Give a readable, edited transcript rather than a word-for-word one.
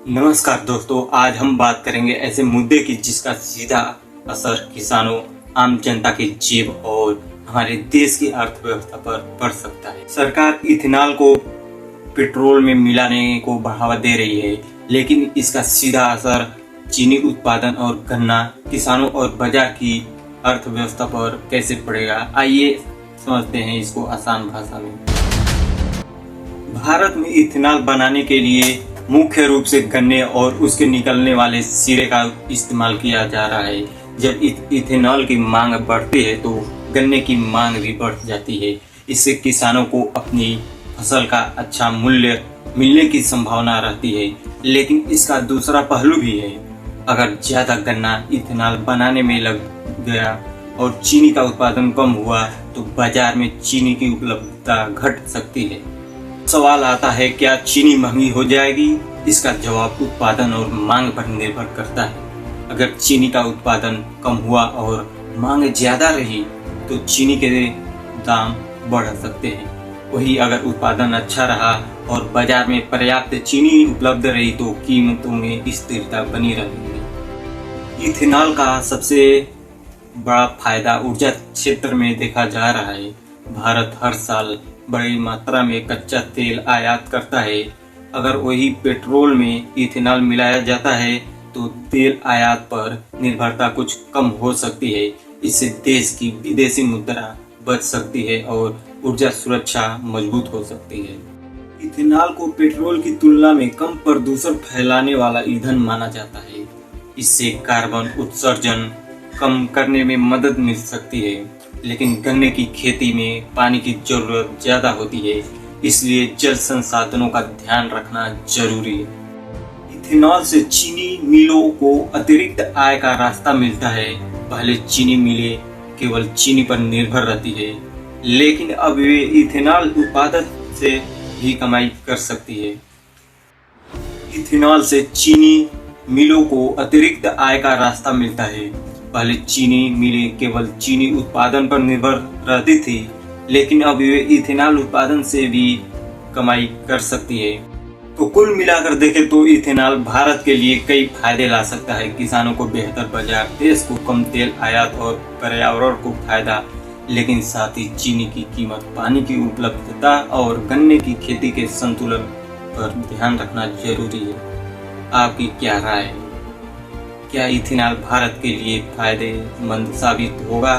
नमस्कार दोस्तों, आज हम बात करेंगे ऐसे मुद्दे की जिसका सीधा असर किसानों, आम जनता के जेब और हमारे देश की अर्थव्यवस्था पर पड़ सकता है। सरकार इथेनॉल को पेट्रोल में मिलाने को बढ़ावा दे रही है, लेकिन इसका सीधा असर चीनी उत्पादन और गन्ना किसानों और बाजार की अर्थव्यवस्था पर कैसे पड़ेगा, आइए समझते हैं इसको आसान भाषा में। भारत में इथेनॉल बनाने के लिए मुख्य रूप से गन्ने और उसके निकलने वाले सिरे का इस्तेमाल किया जा रहा है। जब इथेनॉल की मांग बढ़ती है तो गन्ने की मांग भी बढ़ जाती है। इससे किसानों को अपनी फसल का अच्छा मूल्य मिलने की संभावना रहती है, लेकिन इसका दूसरा पहलू भी है। अगर ज्यादा गन्ना इथेनॉल बनाने में लग गया और चीनी का उत्पादन कम हुआ तो बाजार में चीनी की उपलब्धता घट सकती है। सवाल आता है, क्या चीनी महंगी हो जाएगी? इसका जवाब उत्पादन और मांग पर निर्भर करता है। अगर चीनी का उत्पादन कम हुआ और मांग ज्यादा रही तो चीनी के दाम बढ़ सकते हैं। वहीं अगर उत्पादन अच्छा रहा और बाजार में पर्याप्त चीनी उपलब्ध रही तो कीमतों में स्थिरता बनी रहेगी। इथेनॉल का सबसे बड़ा फायदा ऊर्जा क्षेत्र में देखा जा रहा है। भारत हर साल बड़ी मात्रा में कच्चा तेल आयात करता है। अगर वही पेट्रोल में इथेनॉल मिलाया जाता है तो तेल आयात पर निर्भरता कुछ कम हो सकती है। इससे देश की विदेशी मुद्रा बच सकती है और ऊर्जा सुरक्षा मजबूत हो सकती है। इथेनॉल को पेट्रोल की तुलना में कम प्रदूषण फैलाने वाला ईंधन माना जाता है। इससे कार्बन उत्सर्जन कम करने में मदद मिल सकती है, लेकिन गन्ने की खेती में पानी की जरूरत ज्यादा होती है, इसलिए जल संसाधनों का ध्यान रखना जरूरी है। इथेनॉल से चीनी मिलों को अतिरिक्त आय का रास्ता मिलता है। पहले चीनी मिलें केवल चीनी पर निर्भर रहती है, लेकिन अब वे इथेनॉल उत्पादन से भी कमाई कर सकती है। इथेनॉल से चीनी मिलों को अतिरिक्त आय का रास्ता मिलता है। पहले चीनी मिलें केवल चीनी उत्पादन पर निर्भर रहती थी, लेकिन अब वे इथेनॉल उत्पादन से भी कमाई कर सकती है। तो कुल मिलाकर देखें तो इथेनॉल भारत के लिए कई फायदे ला सकता है। किसानों को बेहतर बाजार, देश को कम तेल आयात और पर्यावरण को फायदा, लेकिन साथ ही चीनी की कीमत, पानी की उपलब्धता और गन्ने की खेती के संतुलन पर ध्यान रखना जरूरी है। आपकी क्या राय है? क्या इथेनॉल भारत के लिए फायदेमंद साबित होगा?